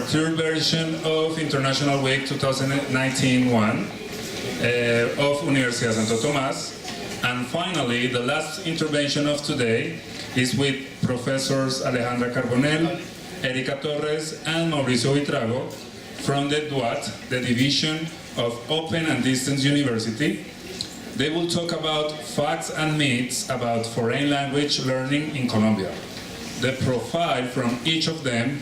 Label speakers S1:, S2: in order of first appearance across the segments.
S1: third version of International Week 2019-1 of Universidad Santo Tomás. And finally, the last intervention of today is with Professors Alejandra Carbonel, Erika Torres, and Mauricio Buitrago from the DUAD, the Division of Open and Distance University. They will talk about facts and myths about foreign language learning in Colombia. The profile from each of them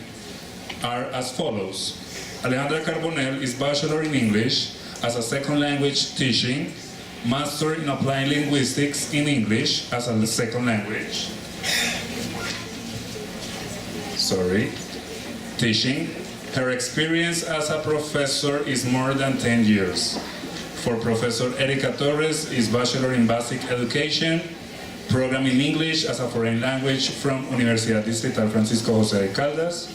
S1: are as follows. Alejandra Carbonel is Bachelor in English as a second language teaching, Master in Applied Linguistics in English as a second language. Teaching. Her experience as a professor is more than 10 years. For Professor Erika Torres is Bachelor in Basic Education, Program in English as a Foreign Language from Universidad Distrital Francisco José de Caldas,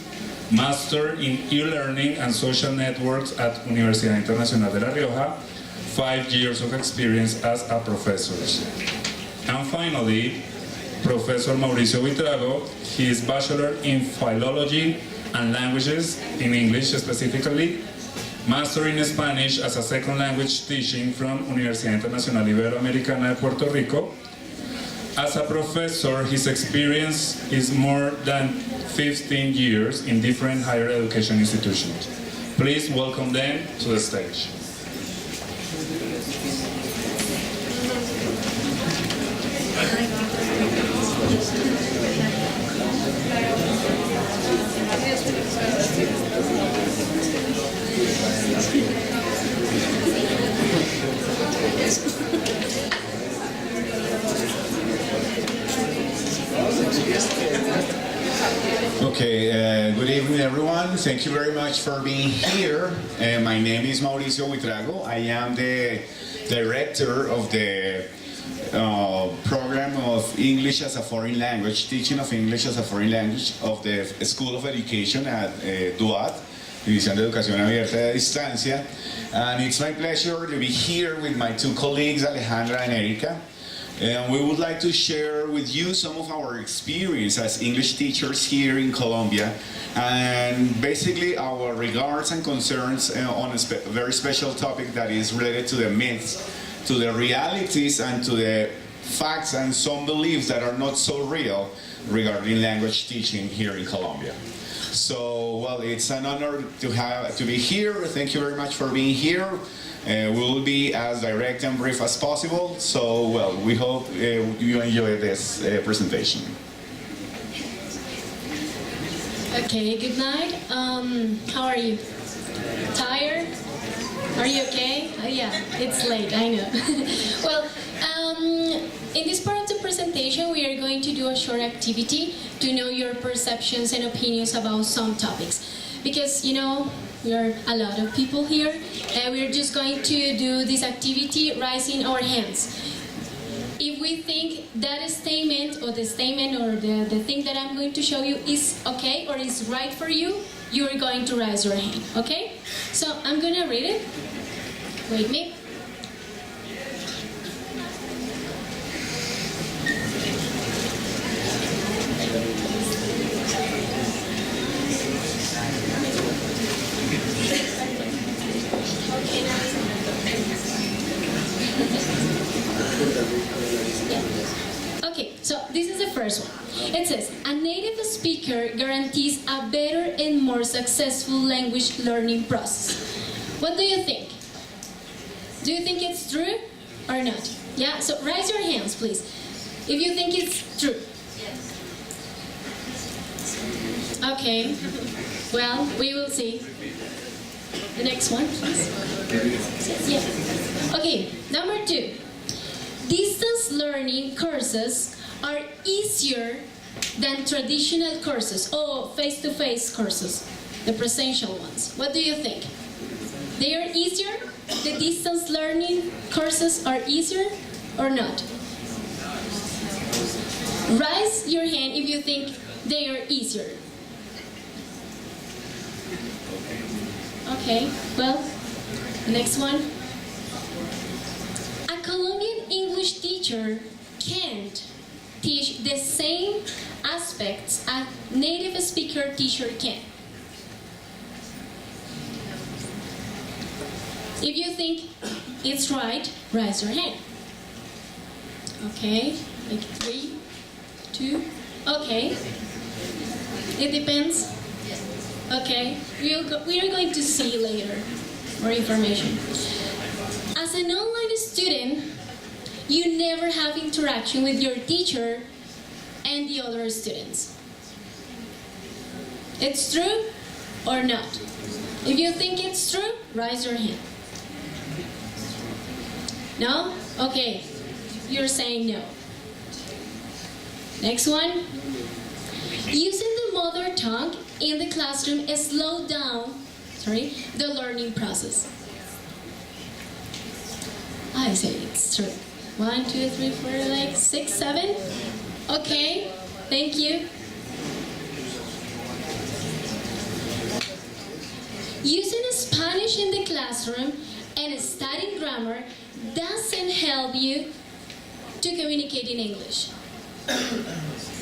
S1: Master in E-Learning and Social Networks at Universidad Internacional de La Rioja, 5 years of experience as a professor. And finally, Professor Mauricio Buitrago, he is Bachelor in Philology and Languages, in English specifically, Master in Spanish as a second language teaching from Universidad Internacional Iberoamericana de Puerto Rico. As a professor, his experience is more than 15 years in different higher education institutions. Please welcome them to the stage.
S2: Okay, good evening everyone. Thank you very much for being here. My name is Mauricio Buitrago. I am the director of the program of English as a Foreign Language, teaching of English as a Foreign Language of the School of Education at DUAD, División de Educación Abierta y a Distancia. And it's my pleasure to be here with my two colleagues, Alejandra and Erika. And we would like to share with you some of our experience as English teachers here in Colombia, and basically our regards and concerns on a very special topic that is related to the myths, to the realities, and to the facts and some beliefs that are not so real regarding language teaching here in Colombia. So, well, it's an honor to be here. Thank you very much for being here. We will be as direct and brief as possible. So, well, we hope you enjoy this presentation.
S3: Okay, good night. How are you? Tired? Are you okay? Oh, yeah, it's late, I know. Well, in this part of the presentation, we are going to do a short activity to know your perceptions and opinions about some topics. Because, you know, we are a lot of people here, and we're just going to do this activity raising our hands. If we think that statement or the thing that I'm going to show you is okay or is right for you, you are going to raise your hand, okay? So I'm going to read it. Wait me. Okay, so this is the first one. It says, a native speaker guarantees a better and more successful language learning process. What do you think? Do you think it's true or not? Yeah, so raise your hands, please, if you think it's true. Okay, well, we will see. The next one, please. Yeah. Okay, number 2. Distance learning courses are easier than traditional courses or face-to-face courses, the presential ones. What do you think? They are easier? The distance learning courses are easier or not? Raise your hand if you think they are easier. Okay, well, next one. A Colombian English teacher can't teach the same aspects a native speaker teacher can. If you think it's right, raise your hand. Okay, like 3, 2, okay. It depends. Okay, we are going to see later more information. As an online student, you never have interaction with your teacher and the other students. It's true or not? If you think it's true, raise your hand. No? Okay, you're saying no. Next one. Using the mother tongue in the classroom slows down the learning process. I say it's true. 1, 2, 3, 4, like 6, 7. Okay, thank you. Using Spanish in the classroom and studying grammar doesn't help you to communicate in English.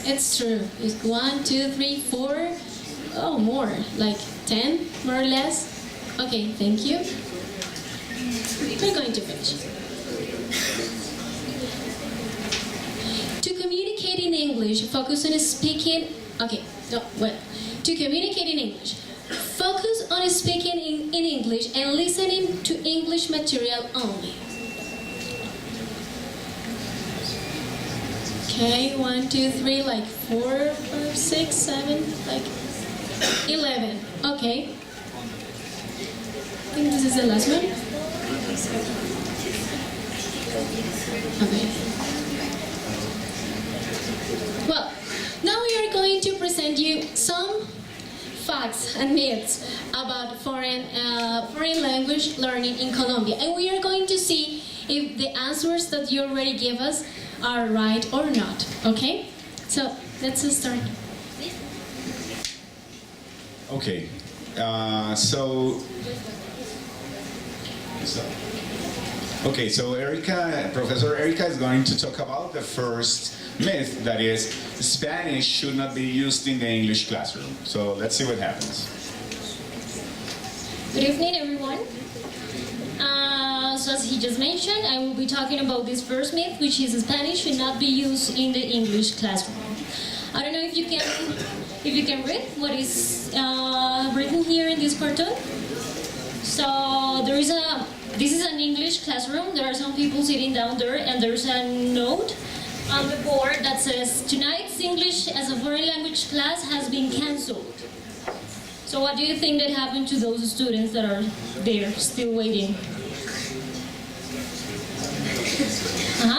S3: It's true. It's 1, 2, 3, 4. Oh, more. Like 10, more or less. Okay, thank you. We're going to finish. To communicate in English, focus on speaking. Okay, no, well. To communicate in English, focus on speaking in English and listening to English material only. Okay, 1, 2, 3, like 4, 5, 6, 7, like 11. Okay. I think this is the last one. Okay. Well, now we are going to present you some facts and myths about foreign language learning in Colombia, and we are going to see if the answers that you already gave us are right or not. Okay? So let's start.
S2: Okay, so Erika, Professor Erika is going to talk about the first myth, that is, Spanish should not be used in the English classroom. So let's see what happens.
S4: Good evening, everyone. So as he just mentioned, I will be talking about this first myth, which is Spanish should not be used in the English classroom. I don't know if you can read what is written here in this cartoon. So this is an English classroom. There are some people sitting down there, and there's a note on the board that says, "Tonight's English as a foreign language class has been cancelled." So what do you think that happened to those students that are there still waiting?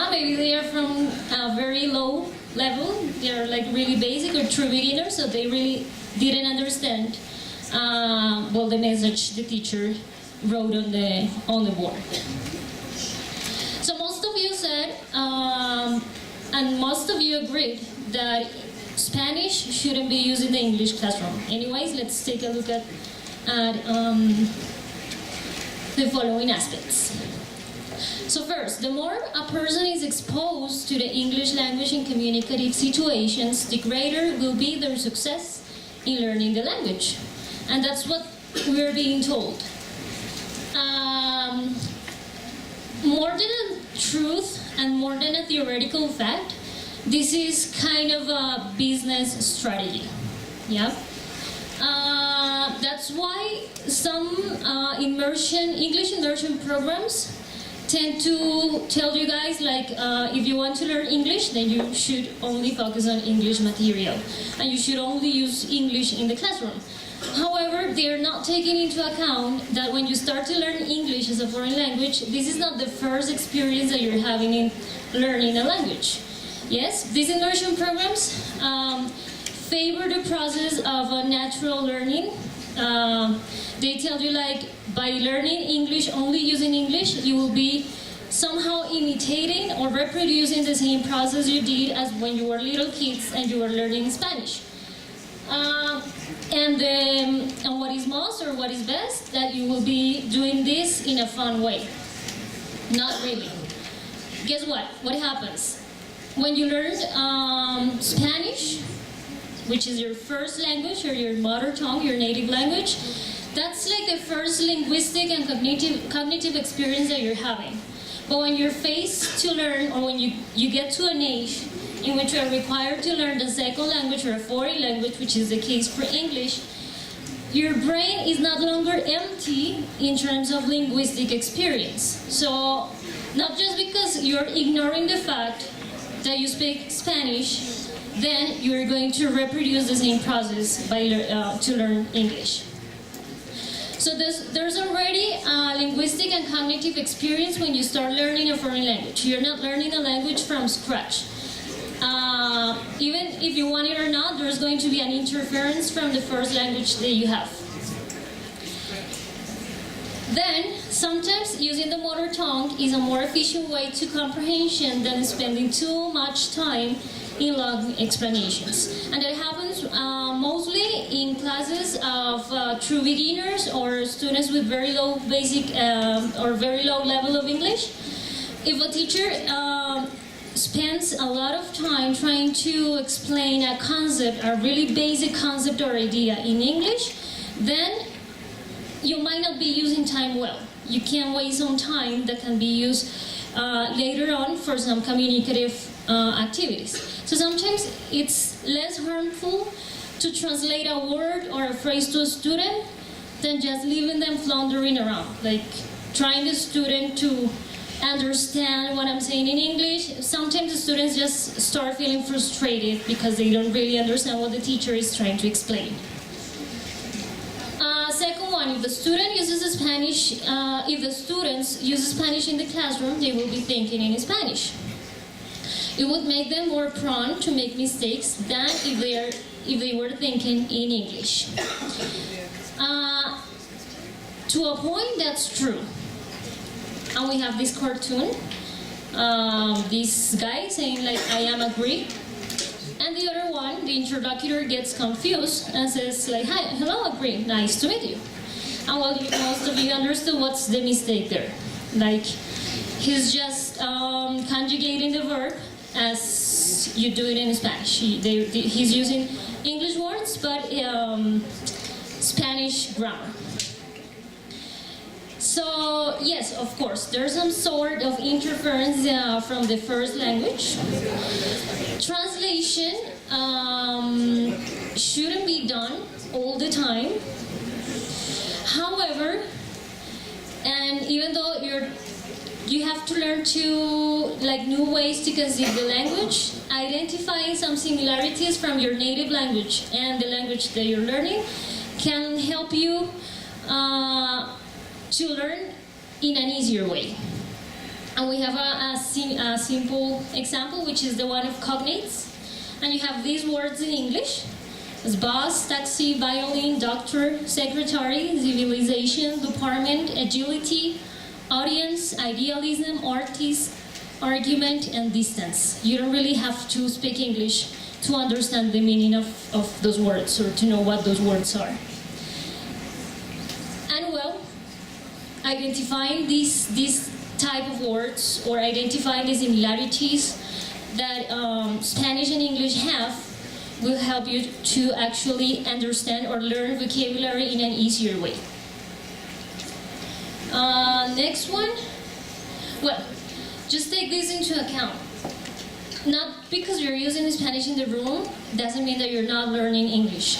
S4: Maybe they are from a very low level. They are like really basic or true beginners, so they really didn't understand the message the teacher wrote on the board. So most of you said, and most of you agreed that Spanish shouldn't be used in the English classroom. Anyways, let's take a look at the following aspects. So first, the more a person is exposed to the English language in communicative situations, the greater will be their success in learning the language. And that's what we're being told. More than a truth and more than a theoretical fact, this is kind of a business strategy. Yeah. That's why some English immersion programs tend to tell you guys, like, if you want to learn English, then you should only focus on English material, and you should only use English in the classroom. However, they are not taking into account that when you start to learn English as a foreign language, this is not the first experience that you're having in learning a language. Yes, these immersion programs favor the process of natural learning. They tell you, like, by learning English, only using English, you will be somehow imitating or reproducing the same process you did as when you were little kids and you were learning Spanish. And what is most or what is best, that you will be doing this in a fun way. Not really. Guess what? What happens? When you learn Spanish, which is your first language or your mother tongue, your native language, That's like the first linguistic and cognitive experience that you're having. But when you're faced to learn, or when you get to an age in which you are required to learn the second language or a foreign language, which is the case for English, your brain is not longer empty in terms of linguistic experience. So, not just because you're ignoring the fact that you speak Spanish, then you're going to reproduce the same process to learn English. So there's already a linguistic and cognitive experience when you start learning a foreign language. You're not learning a language from scratch. Even if you want it or not, there's going to be an interference from the first language that you have. Then, sometimes using the mother tongue is a more efficient way to comprehension than spending too much time in long explanations. And that happens mostly in classes of true beginners or students with very low basic or very low level of English. If a teacher spends a lot of time trying to explain a concept, a really basic concept or idea in English, then you might not be using time well. You can waste some time that can be used later on for some communicative activities. So sometimes it's less harmful to translate a word or a phrase to a student than just leaving them floundering around, like trying the student to understand what I'm saying in English. Sometimes the students just start feeling frustrated because they don't really understand what the teacher is trying to explain. Second one, if the student uses Spanish, if the students use Spanish in the classroom, they will be thinking in Spanish. It would make them more prone to make mistakes than if they were thinking in English. To a point, that's true. And we have this cartoon, this guy saying like, I am agree. And the other one, the interlocutor gets confused and says like, hi, hello, agree, nice to meet you. And well, most of you understood what's the mistake there. Like, he's just conjugating the verb as you do it in Spanish. He's using English words, but Spanish grammar. So, yes, of course, there's some sort of interference from the first language. Translation shouldn't be done all the time. However, and even though you have to learn new ways to conceive the language, identifying some similarities from your native language and the language that you're learning can help you to learn in an easier way. And we have a simple example, which is the one of cognates. And you have these words in English as bus, taxi, violin, doctor, secretary, civilization, department, agility, audience, idealism, artist, argument, and distance. You don't really have to speak English to understand the meaning of those words or to know what those words are. And well, identifying these type of words or identifying the similarities that Spanish and English have will help you to actually understand or learn vocabulary in an easier way. Next one. Well, just take this into account. Not because you're using Spanish in the room doesn't mean that you're not learning English.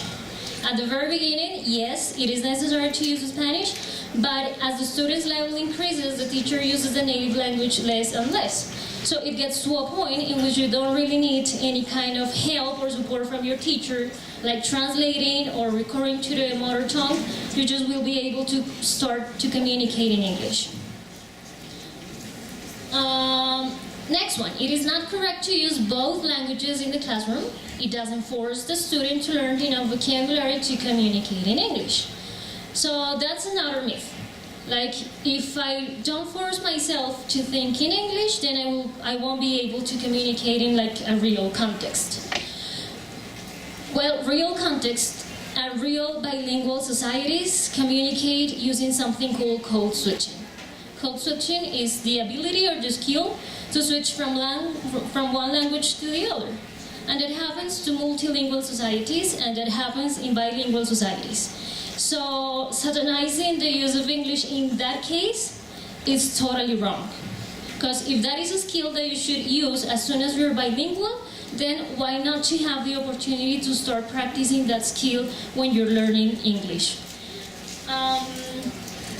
S4: At the very beginning, yes, it is necessary to use Spanish, but as the student's level increases, the teacher uses the native language less and less. So it gets to a point in which you don't really need any kind of help or support from your teacher, like translating or recurring to the mother tongue. You just will be able to start to communicate in English. Next one, it is not correct to use both languages in the classroom. It doesn't force the student to learn enough vocabulary to communicate in English. So that's another myth. Like, if I don't force myself to think in English, then I won't be able to communicate in like a real context. Well, real context and real bilingual societies communicate using something called code switching. Code switching is the ability or the skill to switch from one language to the other. And that happens to multilingual societies, and that happens in bilingual societies. So satanizing the use of English in that case is totally wrong. Because if that is a skill that you should use as soon as you're bilingual, then why not to have the opportunity to start practicing that skill when you're learning English?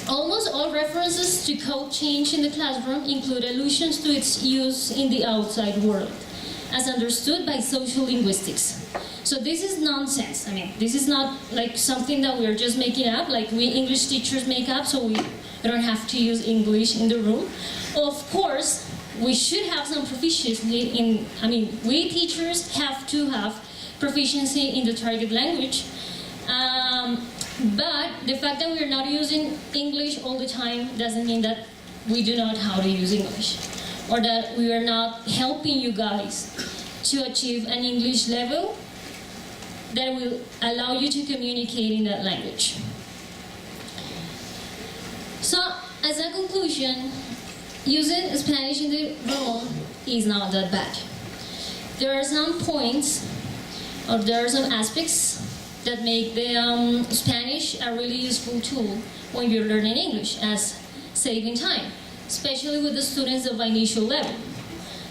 S4: Almost all references to code change in the classroom include allusions to its use in the outside world, as understood by social linguistics. So this is nonsense. I mean, this is not like something that we're just making up, like we English teachers make up, so we don't have to use English in the room. Of course, we should have some proficiency in, we teachers have to have proficiency in the target language. But the fact that we're not using English all the time doesn't mean that we do not know how to use English, or that we are not helping you guys to achieve an English level that will allow you to communicate in that language. So, as a conclusion, using Spanish in the room is not that bad. There are some points, or there are some aspects that make the Spanish a really useful tool when you're learning English, as saving time, especially with the students of initial level.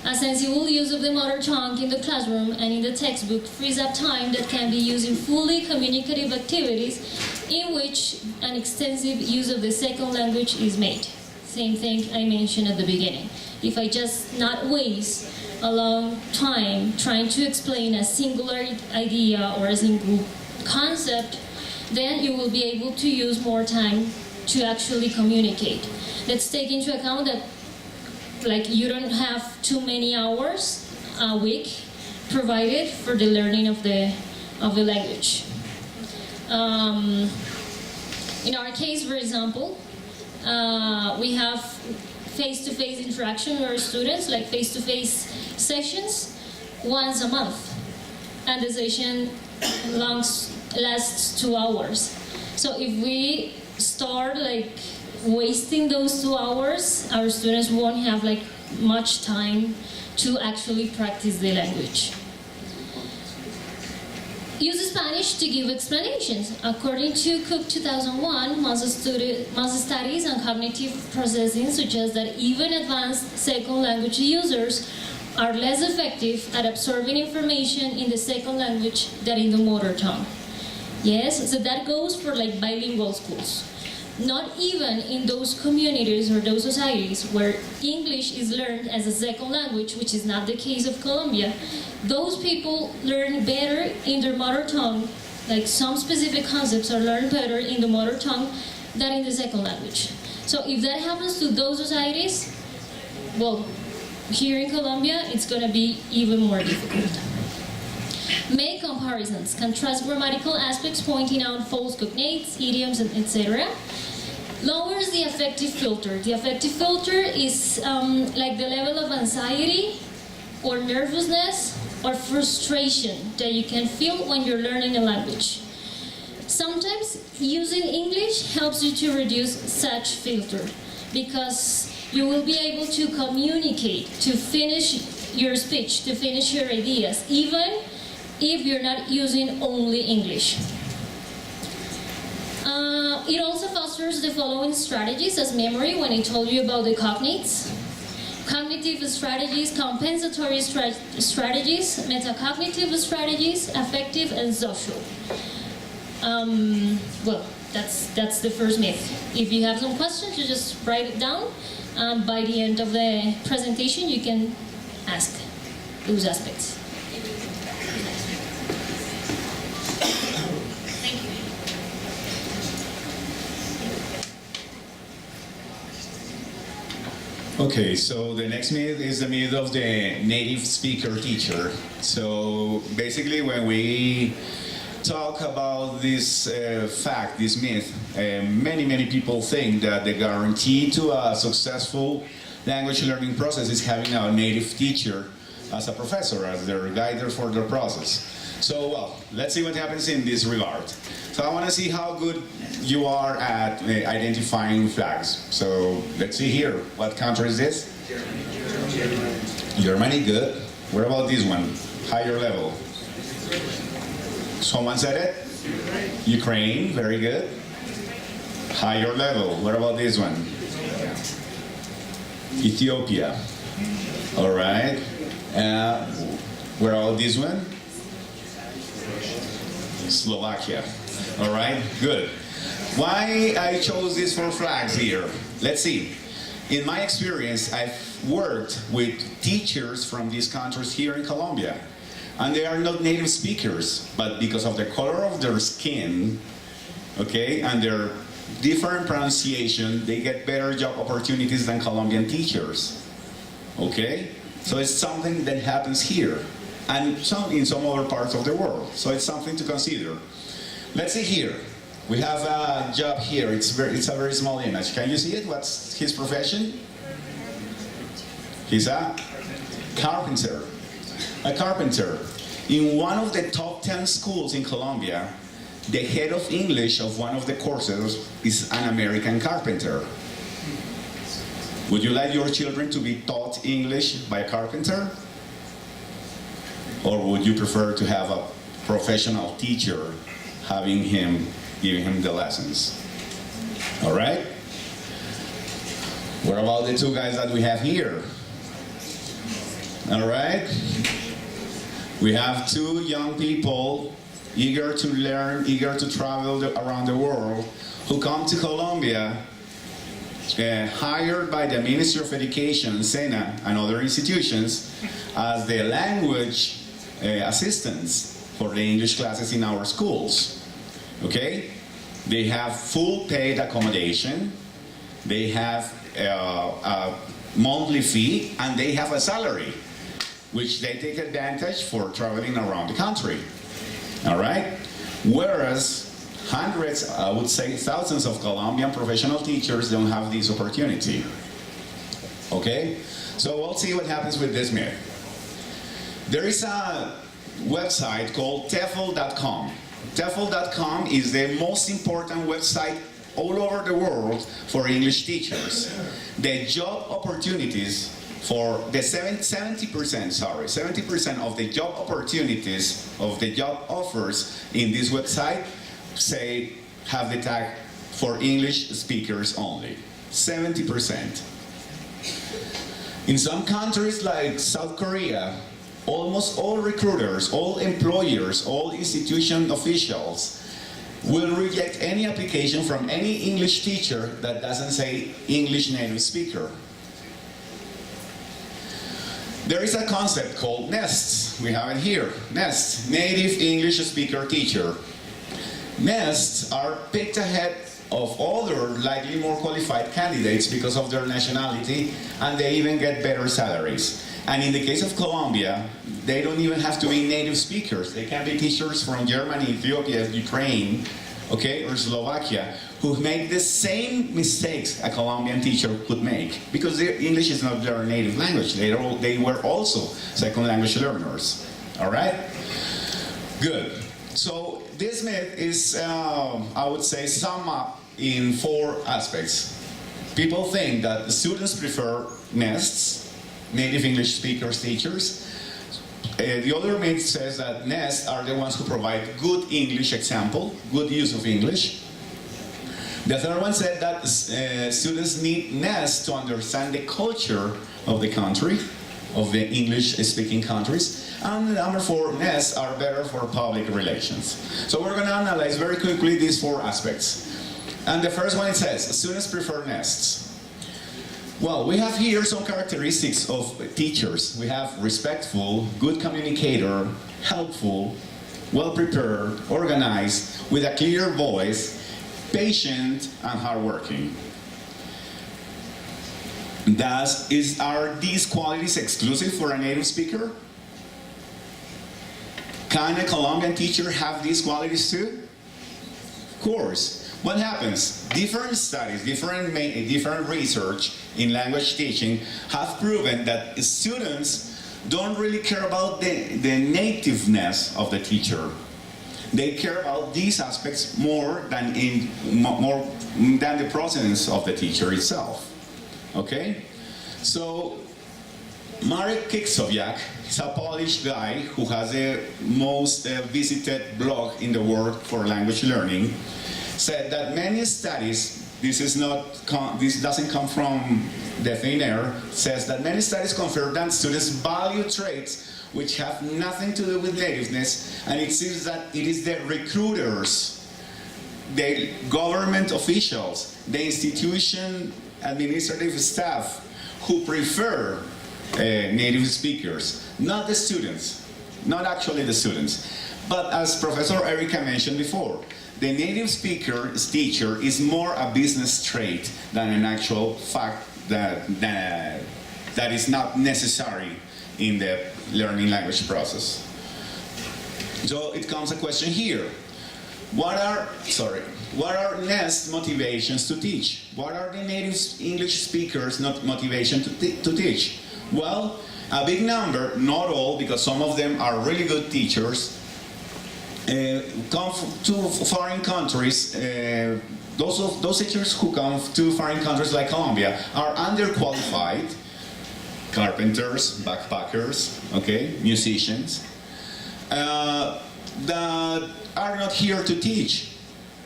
S4: A sensible use of the mother tongue in the classroom and in the textbook frees up time that can be used in fully communicative activities in which an extensive use of the second language is made. Same thing I mentioned at the beginning. If I just not waste a long time trying to explain a singular idea or a single concept, then you will be able to use more time to actually communicate. Let's take into account that you don't have too many hours a week provided for the learning of the language. In our case, for example, we have face-to-face interaction with our students, like face-to-face sessions, once a month, and the session lasts 2 hours. So if we start wasting those 2 hours, our students won't have much time to actually practice the language. Use Spanish to give explanations. According to Cook 2001, Marzo studies on cognitive processing suggest that even advanced second language users are less effective at absorbing information in the second language than in the mother tongue. Yes, so that goes for bilingual schools. Not even in those communities or those societies where English is learned as a second language, which is not the case of Colombia, those people learn better in their mother tongue, some specific concepts are learned better in the mother tongue than in the second language. So if that happens to those societies, well, here in Colombia, it's going to be even more difficult. Make comparisons, contrast grammatical aspects, pointing out false cognates, idioms, etc. Lowers the affective filter. The affective filter is the level of anxiety or nervousness or frustration that you can feel when you're learning a language. Sometimes using English helps you to reduce such filter because you will be able to communicate, to finish your speech, to finish your ideas, even if you're not using only English. It also fosters the following strategies as memory when I told you about the cognates. Cognitive strategies, compensatory strategies, metacognitive strategies, affective and social. Well, that's the first myth. If you have some questions, you just write it down. By the end of the presentation, you can ask those aspects.
S2: Okay, so the next myth is the myth of the native speaker teacher. So basically when we talk about this fact, this myth, many people think that the guarantee to a successful language learning process is having a native teacher as a professor, as their guide for the process. So, well, let's see what happens in this regard. So I want to see how good you are at identifying flags. So let's see here. What country is this? Germany, good. What about this one? Higher level. Someone said it? Ukraine, very good. Higher level. What about this one? Ethiopia. All right. Where about this one? Slovakia. All right. Good. Why I chose these 4 flags here? Let's see. In my experience, I've worked with teachers from these countries here in Colombia. And they are not native speakers, but because of the color of their skin, okay, and their different pronunciation, they get better job opportunities than Colombian teachers. Okay? So it's something that happens here and in some other parts of the world. So it's something to consider. Let's see here. We have a job here. It's a very small image. Can you see it? What's his profession? He's a carpenter. A carpenter. In one of the top 10 schools in Colombia, the head of English of one of the courses is an American carpenter. Would you like your children to be taught English by a carpenter? Or would you prefer to have a professional teacher giving him the lessons? All right? What about the 2 guys that we have here? All right? We have 2 young people eager to learn, eager to travel around the world, who come to Colombia, hired by the Ministry of Education, SENA, and other institutions as the language assistants for the English classes in our schools. Okay? They have full paid accommodation, they have a monthly fee, and they have a salary, which they take advantage for traveling around the country. All right? Whereas hundreds, I would say thousands of Colombian professional teachers don't have this opportunity. Okay? So we'll see what happens with this myth. There is a website called TEFL.com. TEFL.com is the most important website all over the world for English teachers. The job opportunities for the 70% of the job opportunities, of the job offers in this website have the tag for English speakers only. 70%. In some countries like South Korea, almost all recruiters, all employers, all institution officials will reject any application from any English teacher that doesn't say English native speaker. There is a concept called nests. We have it here. Nests, native English speaker teacher. Nests are picked ahead of other likely more qualified candidates because of their nationality, and they even get better salaries. And in the case of Colombia, they don't even have to be native speakers. They can be teachers from Germany, Ethiopia, Ukraine, okay, or Slovakia, who make the same mistakes a Colombian teacher could make, because their English is not their native language. They were also second language learners. All right? Good. So this myth is, I would say, summed up in 4 aspects. People think that students prefer nests, native English speakers, teachers. The other myth says that nests are the ones who provide good English example, good use of English. The third one said that students need nests to understand the culture of the country, of the English-speaking countries. And number 4, nests are better for public relations. So we're going to analyze very quickly these 4 aspects. And the first one, it says, students prefer nests. Well, we have here some characteristics of teachers. We have respectful, good communicator, helpful, well-prepared, organized, with a clear voice, patient, and hardworking. Are these qualities exclusive for a native speaker? Can a Colombian teacher have these qualities too? Of course. What happens? Different studies, different research in language teaching have proven that students don't really care about the nativeness of the teacher. They care about these aspects more than the presence of the teacher itself. Okay? So, Marek Kiksowiak is a Polish guy who has the most visited blog in the world for language learning, said that many studies this doesn't come from the thin air, says that many studies confirm that students value traits which have nothing to do with nativeness, and it seems that it is the recruiters, the government officials, the institution administrative staff who prefer native speakers, not the students, not actually the students. But as Professor Erika mentioned before, the native speaker's teacher is more a business trait than an actual fact that is not necessary in the learning language process. So it comes a question here. What are NEST motivations to teach? What are the native English speakers' motivation to teach? Well, a big number, not all, because some of them are really good teachers, come to foreign countries. Those teachers who come to foreign countries like Colombia are underqualified. Carpenters, backpackers, okay, musicians, that are not here to teach.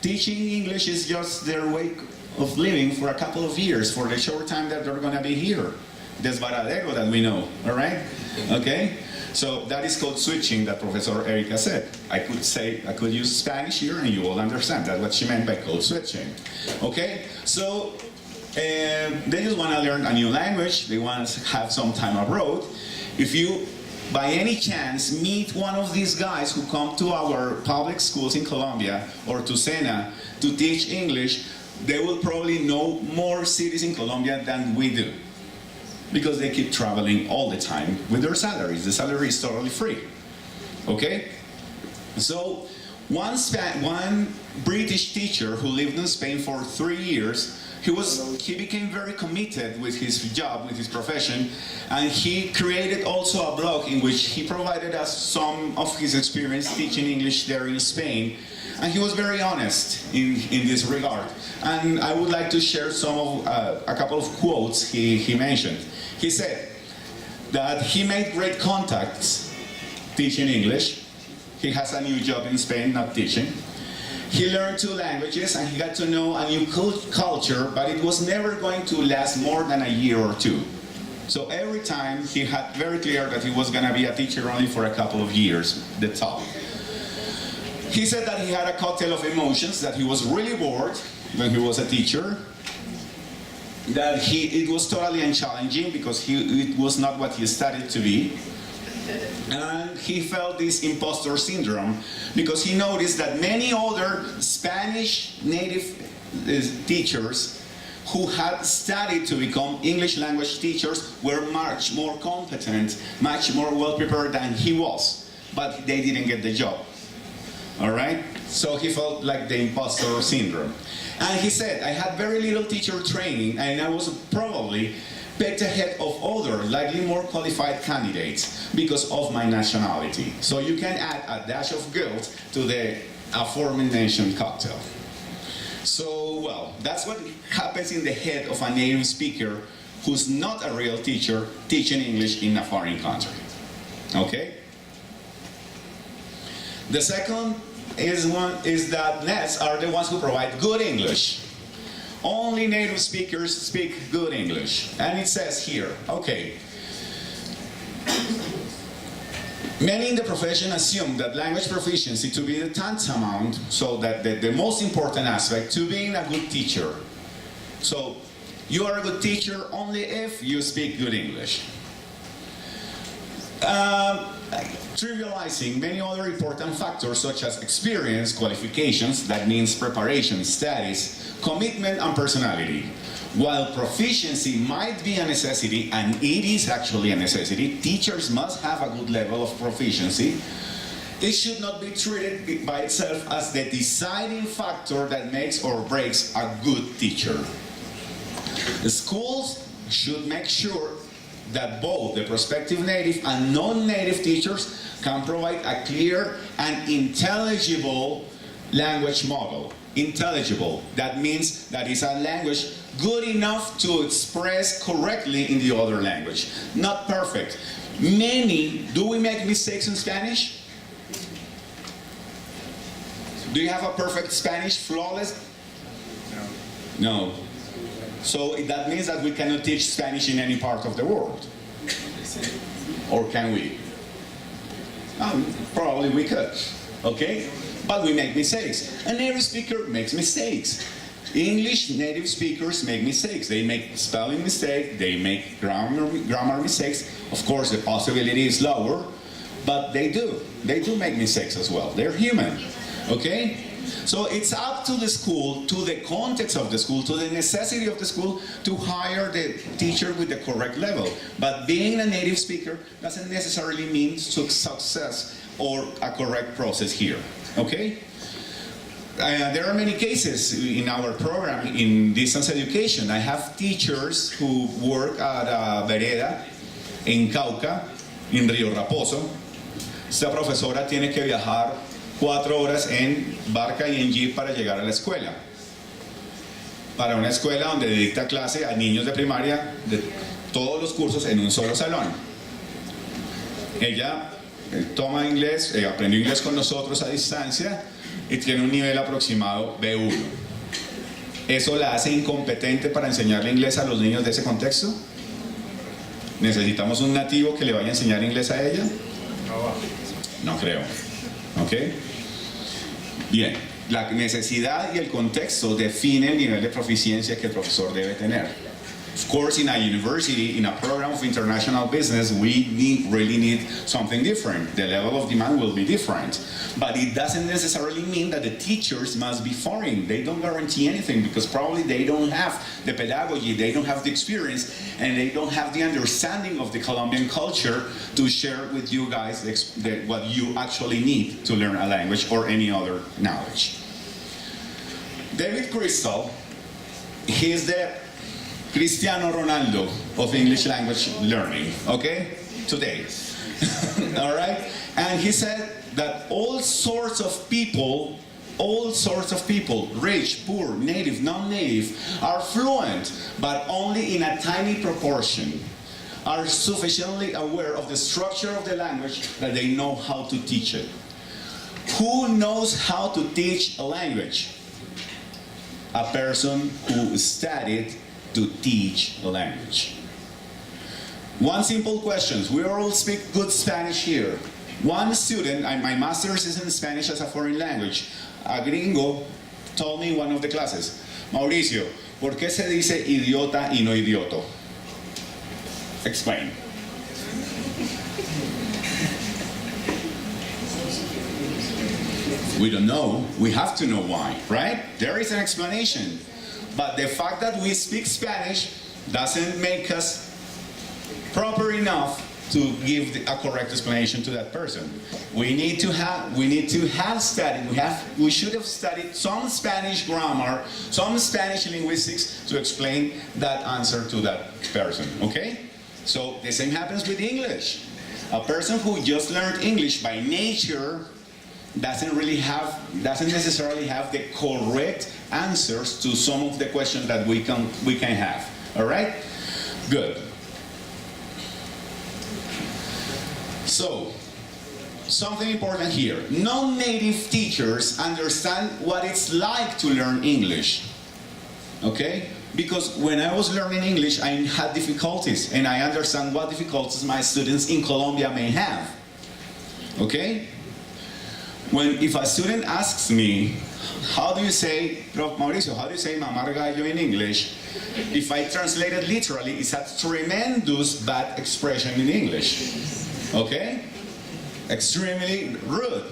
S2: Teaching English is just their way of living for a couple of years, for the short time that they're going to be here. Desbaradero that we know, all right? Okay? So that is called switching that Professor Erika said. I could use Spanish here and you will understand. That's what she meant by code switching. Okay? So they just want to learn a new language. They want to have some time abroad. If you, by any chance, meet one of these guys who come to our public schools in Colombia or to SENA to teach English, they will probably know more cities in Colombia than we do, because they keep traveling all the time with their salaries. The salary is totally free. Okay? So one British teacher who lived in Spain for 3 years, he became very committed with his job, with his profession, and he created also a blog in which he provided us some of his experience teaching English there in Spain. And he was very honest in this regard. And I would like to share a couple of quotes he mentioned. He said that he made great contacts teaching English. He has a new job in Spain, not teaching. He learned 2 languages and he got to know a new culture, but it was never going to last more than a year or 2. So every time he had very clear that he was going to be a teacher only for a couple of years, the top. He said that he had a cocktail of emotions, that he was really bored when he was a teacher, that it was totally unchallenging because it was not what he studied to be. And he felt this imposter syndrome because he noticed that many other Spanish native teachers who had studied to become English language teachers were much more competent, much more well prepared than he was, but they didn't get the job. All right? So he felt like the imposter syndrome. And he said, I had very little teacher training and I was probably picked ahead of other, likely more qualified candidates because of my nationality. So you can add a dash of guilt to the aforementioned cocktail. So, well, that's what happens in the head of a native speaker who's not a real teacher teaching English in a foreign country. Okay? The second is that NETs are the ones who provide good English. Only native speakers speak good English. And it says here, okay, many in the profession assume that language proficiency to be the tantamount, so that the most important aspect, to being a good teacher. So you are a good teacher only if you speak good English. Trivializing many other important factors such as experience, qualifications, that means preparation, studies, commitment, and personality. While proficiency might be a necessity, and it is actually a necessity, teachers must have a good level of proficiency. It should not be treated by itself as the deciding factor that makes or breaks a good teacher. The schools should make sure that both the prospective native and non-native teachers can provide a clear and intelligible language model. Intelligible, that means that it's a language good enough to express correctly in the other language. Not perfect. Do we make mistakes in Spanish? Do you have a perfect Spanish, flawless? No. So that means that we cannot teach Spanish in any part of the world. Or can we? Probably we could, okay? But we make mistakes. A native speaker makes mistakes. English native speakers make mistakes. They make spelling mistakes, they make grammar mistakes. Of course, the possibility is lower, but they do. They do make mistakes as well. They're human, okay? So it's up to the school, to the context of the school, to the necessity of the school to hire the teacher with the correct level. But being a native speaker doesn't necessarily mean success or a correct process here, okay? There are many cases in our program in distance education. I have teachers who work at Vereda, en Cauca, en Río Raposo. Esta profesora tiene que viajar 4 horas en barca y en jeep para llegar a la escuela. Para una escuela donde dicta clase a niños de primaria de todos los cursos en un solo salón. Ella toma inglés, aprendió inglés con nosotros a distancia y tiene un nivel aproximado B1. ¿Eso la hace incompetente para enseñarle inglés a los niños de ese contexto? ¿Necesitamos un nativo que le vaya a enseñar inglés a ella? No creo. ¿Ok? Bien, la necesidad y el contexto definen el nivel de proficiencia que el profesor debe tener. Of course, in a university, in a program of international business, we really need something different. The level of demand will be different. But it doesn't necessarily mean that the teachers must be foreign. They don't guarantee anything because probably they don't have the pedagogy, they don't have the experience, and they don't have the understanding of the Colombian culture to share with you guys what you actually need to learn a language or any other knowledge. David Crystal, he's the Cristiano Ronaldo of English language learning, okay? Today. All right? And he said that all sorts of people, rich, poor, native, non-native, are fluent, but only in a tiny proportion, are sufficiently aware of the structure of the language that they know how to teach it. Who knows how to teach a language? A person who studied to teach a language. One simple question. We all speak good Spanish here. One student, my master's is in Spanish as a foreign language. A gringo told me in one of the classes, Mauricio, ¿por qué se dice idiota y no idioto? Explain. We don't know. We have to know why, right? There is an explanation. But the fact that we speak Spanish doesn't make us proper enough to give a correct explanation to that person. We should have studied some Spanish grammar, some Spanish linguistics to explain that answer to that person, okay? So the same happens with English. A person who just learned English by nature doesn't necessarily have the correct answers to some of the questions that we can have. All right? Good. So, something important here. Non-native teachers understand what it's like to learn English. Okay? Because when I was learning English, I had difficulties, and I understand what difficulties my students in Colombia may have. Okay? If a student asks me, how do you say, Prof. Mauricio, how do you say mamar gallo in English? If I translate it literally, it's a tremendous bad expression in English. Okay? Extremely rude.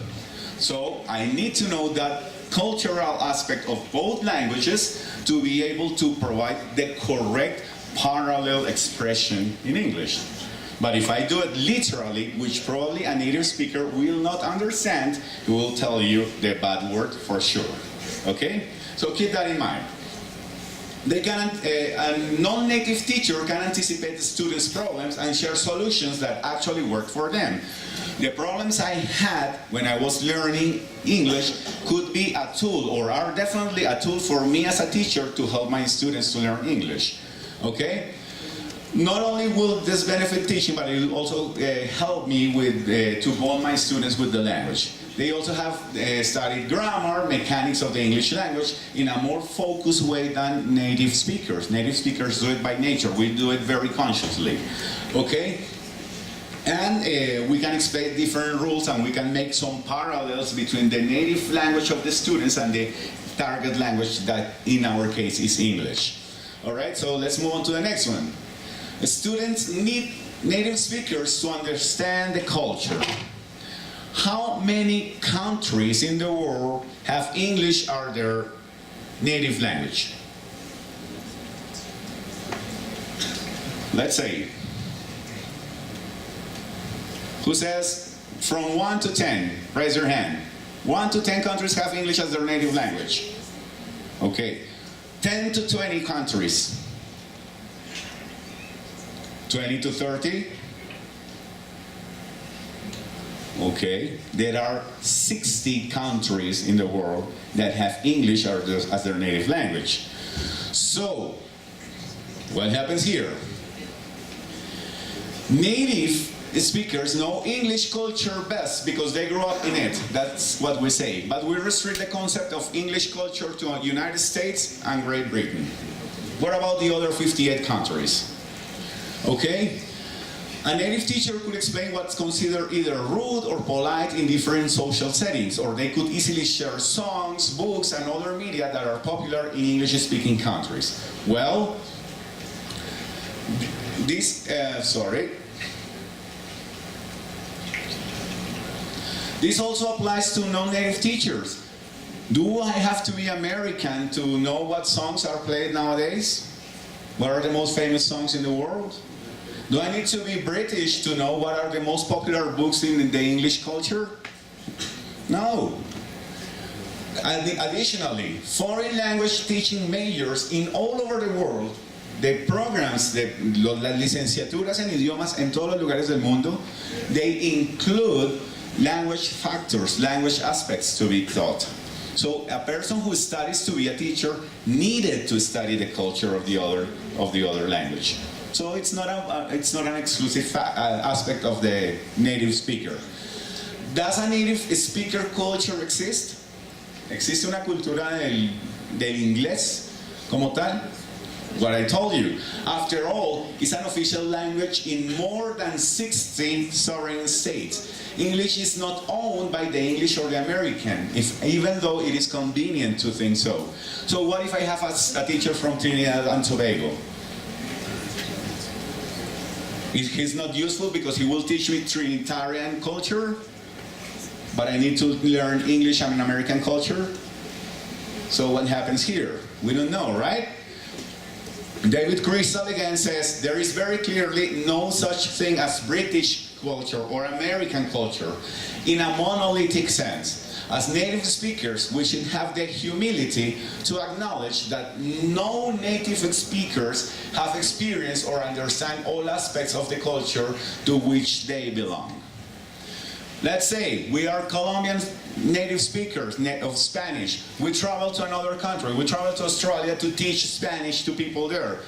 S2: So I need to know that cultural aspect of both languages to be able to provide the correct parallel expression in English. But if I do it literally, which probably a native speaker will not understand, he will tell you the bad word for sure. Okay? So keep that in mind. A non-native teacher can anticipate the students' problems and share solutions that actually work for them. The problems I had when I was learning English could be a tool, or are definitely a tool for me as a teacher to help my students to learn English. Okay? Not only will this benefit teaching, but it will also help me with to bond my students with the language. They also have studied grammar, mechanics of the English language in a more focused way than native speakers. Native speakers do it by nature. We do it very consciously. Okay? And we can explain different rules, and we can make some parallels between the native language of the students and the target language that in our case is English. All right, so let's move on to the next one. Students need native speakers to understand the culture. How many countries in the world have English as their native language? Let's say. Who says from 1 to 10? Raise your hand. 1 to 10 countries have English as their native language. Okay. 10 to 20 countries. 20 to 30. Okay. There are 60 countries in the world that have English as their native language. So, what happens here? Native speakers know English culture best because they grew up in it. That's what we say. But we restrict the concept of English culture to the United States and Great Britain. What about the other 58 countries? Okay? A native teacher could explain what's considered either rude or polite in different social settings, or they could easily share songs, books, and other media that are popular in English-speaking countries. Well, this also applies to non-native teachers. Do I have to be American to know what songs are played nowadays? What are the most famous songs in the world? Do I need to be British to know what are the most popular books in the English culture? No. Additionally, foreign language teaching majors in all over the world, the programs, las licenciaturas en idiomas en todos los lugares del mundo, they include language factors, language aspects to be taught. So a person who studies to be a teacher needed to study the culture of the other language. So it's not an exclusive aspect of the native speaker. Does a native speaker culture exist? ¿Existe una cultura del inglés como tal? What I told you. After all, it's an official language in more than 60 sovereign states. English is not owned by the English or the American, even though it is convenient to think so. So what if I have a teacher from Trinidad and Tobago? He's not useful because he will teach me Trinitarian culture, but I need to learn English and American culture. So what happens here? We don't know, right? David Crystal again says, there is very clearly no such thing as British culture or American culture in a monolithic sense. As native speakers, we should have the humility to acknowledge that no native speakers have experienced or understand all aspects of the culture to which they belong. Let's say we are Colombian native speakers of Spanish. We travel to another country. We travel to Australia to teach Spanish to people there.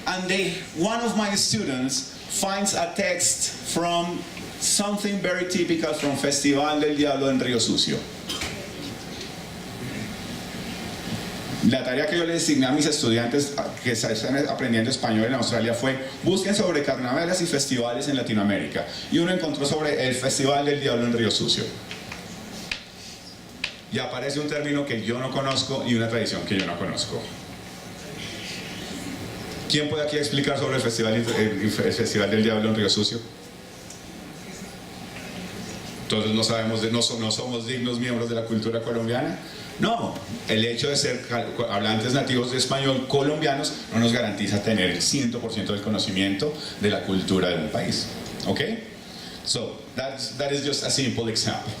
S2: And one of my students finds a text from something very typical from Festival del Diablo en Río Sucio. La tarea que yo le asigné a mis estudiantes que están aprendiendo español en Australia fue busquen sobre carnavales y festivales en Latinoamérica. Y uno encontró sobre el Festival del Diablo en Río Sucio. Y aparece un término que yo no conozco y una tradición que yo no conozco. ¿Quién puede aquí explicar sobre el Festival del Diablo en Río Sucio? Entonces no somos dignos miembros de la cultura colombiana. No, el hecho de ser hablantes nativos de español colombianos no nos garantiza tener el 100% del conocimiento de la cultura de un país. Okay? So, that is just a simple example.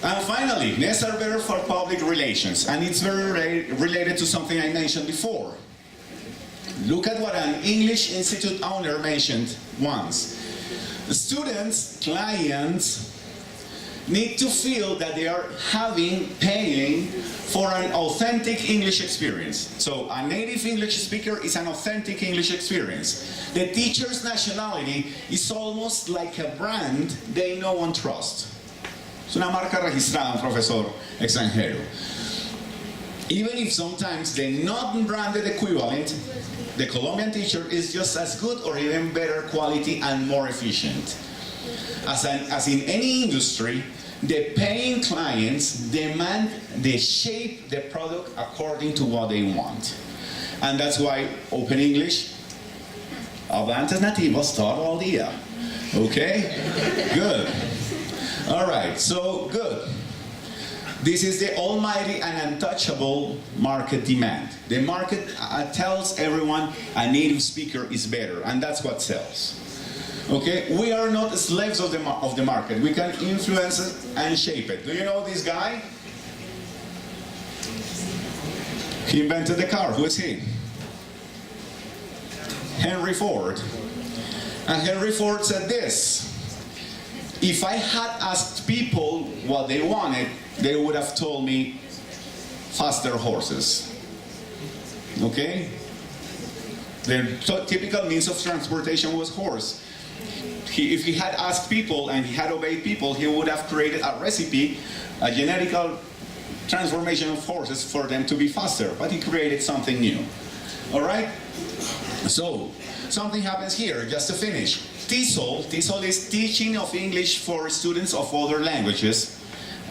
S2: And finally, NES are better for public relations, and it's very related to something I mentioned before. Look at what an English Institute owner mentioned once. The students, clients, need to feel that they are paying for an authentic English experience. So a native English speaker is an authentic English experience. The teacher's nationality is almost like a brand they know and trust. Es una marca registrada, un profesor extranjero. Even if sometimes the non-branded equivalent, the Colombian teacher is just as good or even better quality and more efficient. As in any industry, the paying clients demand they shape the product according to what they want. And that's why Open English, hablantes nativos todo el día. Okay? Good. All right, so good. This is the almighty and untouchable market demand. The market tells everyone a native speaker is better, and that's what sells. Okay, we are not slaves of the market. We can influence it and shape it. Do you know this guy? He invented the car. Who is he? Henry Ford. And Henry Ford said this: if I had asked people what they wanted, they would have told me faster horses. Okay? The typical means of transportation was horse. If he had asked people and he had obeyed people, he would have created a recipe, a genetical transformation of horses for them to be faster. But he created something new. All right? So, something happens here, just to finish. TESOL is Teaching of English for Students of Other Languages.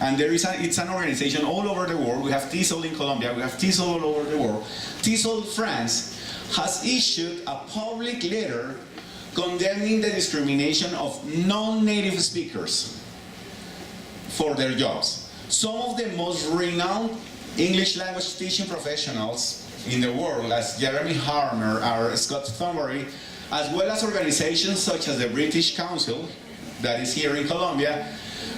S2: And it's an organization all over the world. We have TESOL in Colombia, we have TESOL all over the world. TESOL France has issued a public letter condemning the discrimination of non-native speakers for their jobs. Some of the most renowned English language teaching professionals in the world, as Jeremy Harmer or Scott Thornbury, as well as organizations such as the British Council, that is here in Colombia,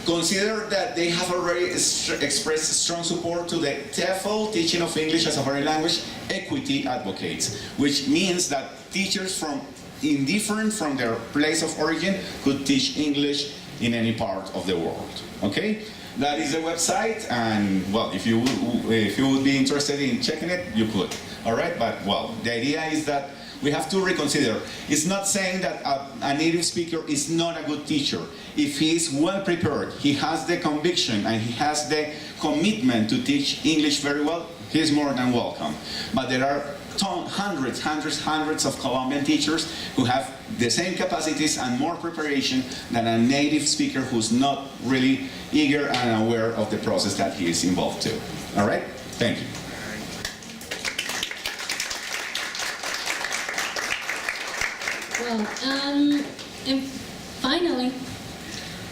S2: consider that they have already expressed strong support to the TEFL, Teaching of English as a Foreign Language, equity advocates, which means that teachers from indifferent from their place of origin could teach English in any part of the world. Okay? That is the website, and well, if you would be interested in checking it, you could. All right? But well, the idea is that we have to reconsider. It's not saying that a native speaker is not a good teacher. If he is well prepared, he has the conviction and he has the commitment to teach English very well, he is more than welcome. But there are hundreds of Colombian teachers who have the same capacities and more preparation than a native speaker who's not really eager and aware of the process that he is involved to. All right? Thank you.
S3: Well, and finally,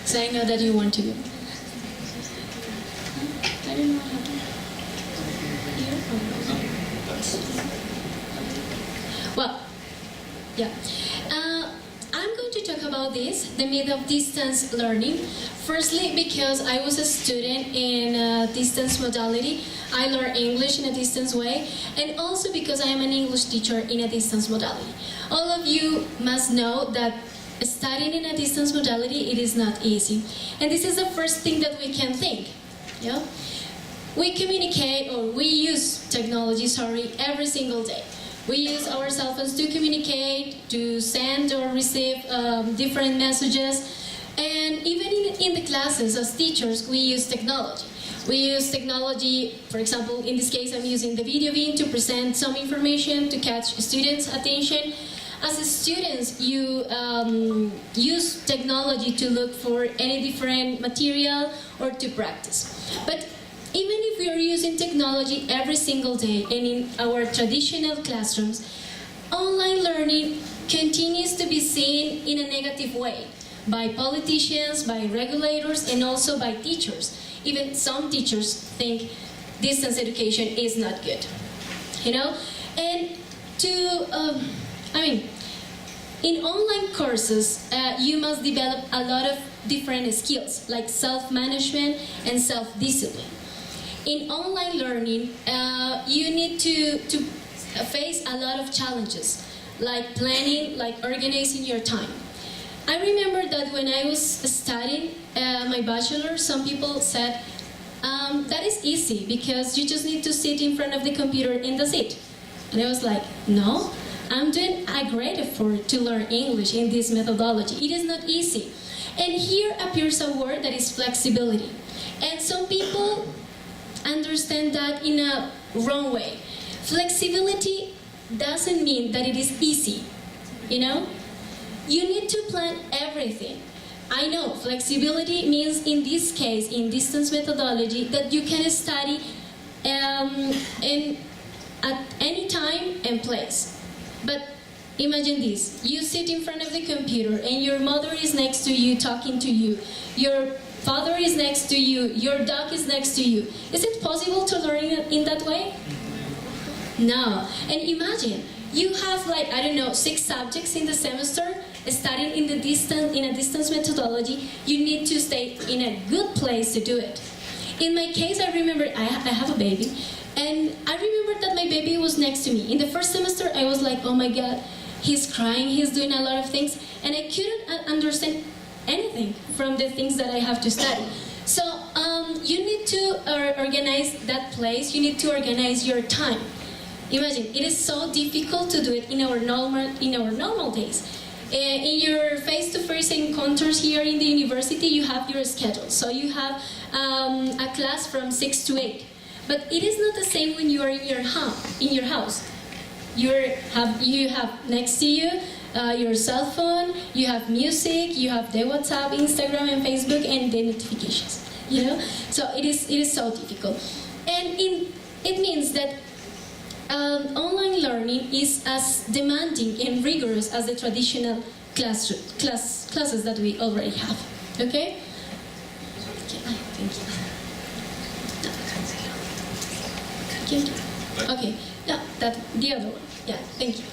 S3: so I know that you want to go. I don't know how to. Well, yeah. I'm going to talk about this, the myth of distance learning. Firstly, because I was a student in a distance modality. I learned English in a distance way, and also because I am an English teacher in a distance modality. All of you must know that studying in a distance modality, it is not easy. And this is the first thing that we can think. Yeah? We communicate, or we use technology, every single day. We use our cell phones to communicate, to send or receive different messages. And even in the classes, as teachers, we use technology. We use technology, for example, in this case, I'm using the video beam to present some information to catch students' attention. As students, you use technology to look for any different material or to practice. But even if we are using technology every single day and in our traditional classrooms, online learning continues to be seen in a negative way by politicians, by regulators, and also by teachers. Even some teachers think distance education is not good, you know? And in online courses, you must develop a lot of different skills, like self-management and self-discipline. In online learning, you need to face a lot of challenges, like planning, like organizing your time. I remember that when I was studying my bachelor, some people said, that is easy because you just need to sit in front of the computer and that's it. And I was like, no, I'm doing a great effort to learn English in this methodology. It is not easy. And here appears a word that is flexibility. And some people understand that in a wrong way. Flexibility doesn't mean that it is easy, you know? You need to plan everything. I know flexibility means in this case, in distance methodology, that you can study at any time and place. But imagine this, you sit in front of the computer and your mother is next to you talking to you, your father is next to you, your dog is next to you. Is it possible to learn in that way? No. And imagine, you have like, I don't know, 6 subjects in the semester, studying in a distance methodology. You need to stay in a good place to do it. In my case, I remember I have a baby, and I remember that my baby was next to me. In the first semester, I was like, oh my God, he's crying, he's doing a lot of things, and I couldn't understand anything from the things that I have to study. So you need to organize that place, you need to organize your time. Imagine, it is so difficult to do it in our normal days. In your face-to-face encounters here in the university, you have your schedule. So you have a class from 6 to 8. But it is not the same when you are in your house. You have next to you your cell phone, you have music, you have the WhatsApp, Instagram, and Facebook, and the notifications. You know, so it is so difficult, and it means that online learning is as demanding and rigorous as the traditional classes that we already have. Okay? Thank you. Okay. No, the other one. Yeah. Thank you.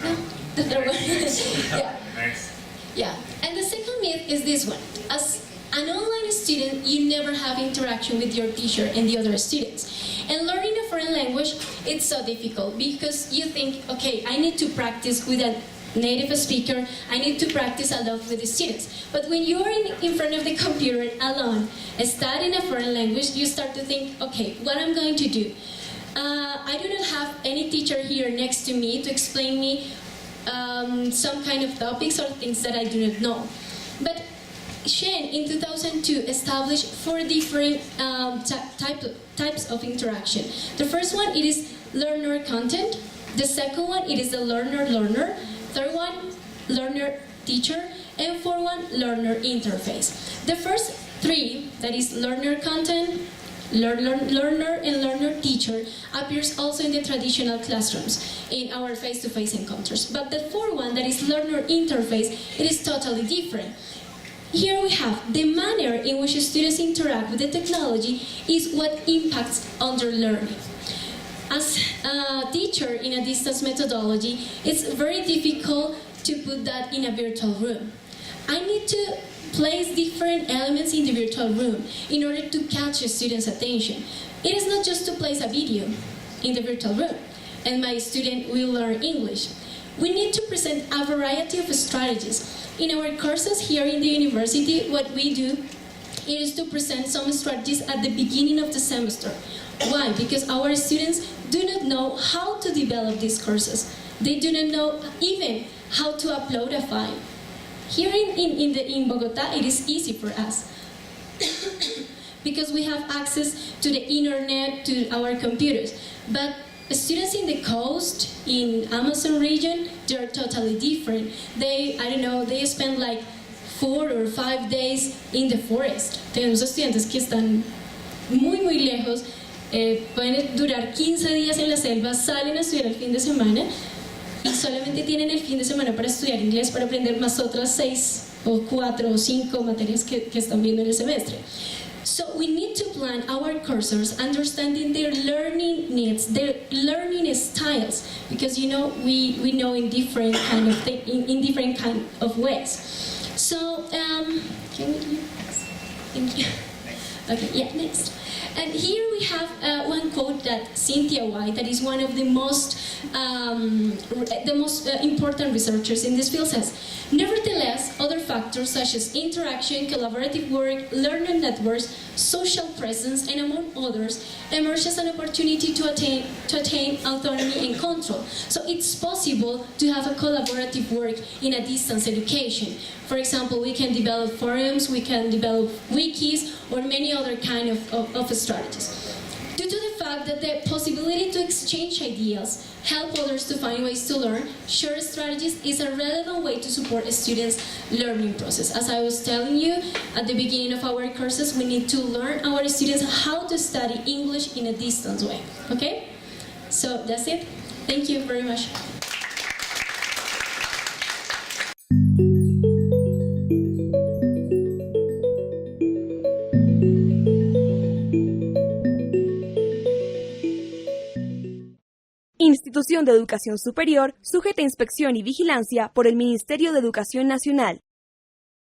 S3: No, the other one. Yeah.
S1: Next.
S3: Yeah. And the second myth is this one. As an online student, you never have interaction with your teacher and the other students. And learning a foreign language, it's so difficult because you think, okay, I need to practice with a native speaker, I need to practice a lot with the students. But when you're in front of the computer alone, studying a foreign language, you start to think, okay, what I'm going to do? I do not have any teacher here next to me to explain me some kind of topics or things that I do not know. But Shen, in 2002, established 4 different types of interaction. The first one, it is learner content. The second one, it is the learner-learner. Third one, learner-teacher. And fourth one, learner interface. The first 3, that is learner content, learner, and learner-teacher, appears also in the traditional classrooms, in our face-to-face encounters. But the fourth one, that is learner interface, it is totally different. Here we have the manner in which students interact with the technology is what impacts on their learning. As a teacher in a distance methodology, it's very difficult to put that in a virtual room. I need to place different elements in the virtual room in order to catch a student's attention. It is not just to place a video in the virtual room and my student will learn English. We need to present a variety of strategies. In our courses here in the university, what we do is to present some strategies at the beginning of the semester. Why? Because our students do not know how to develop these courses. They do not know even how to upload a file. Here in Bogota, it is easy for us because we have access to the internet, to our computers. But students in the coast, in Amazon region, they are totally different. They spend like 4 or 5 days in the forest. Tenemos estudiantes que están muy lejos, pueden durar 15 días en la selva, salen a estudiar el fin de semana y solamente tienen el fin de semana para estudiar inglés, para aprender más otras 6 o 4 o 5 materias que están viendo en el semestre. So we need to plan our courses understanding their learning needs, their learning styles, because we know in different kind of ways. So can we do this? Thank you. Okay, yeah, next. And here we have one quote that Cynthia White, that is one of the most important researchers in this field, says, Nevertheless, other factors such as interaction, collaborative work, learning networks, social presence, and among others, emerge as an opportunity to attain autonomy and control. So it's possible to have a collaborative work in a distance education. For example, we can develop forums, we can develop wikis, or many other kind of strategies. Due to the fact that the possibility to exchange ideas, help others to find ways to learn, shared strategies is a relevant way to support a student's learning process. As I was telling you at the beginning of our courses, we need to learn our students how to study English in a distance way. Okay? So that's it. Thank you very much.
S5: Institución de Educación Superior, sujeta a inspección y vigilancia por el Ministerio de Educación Nacional.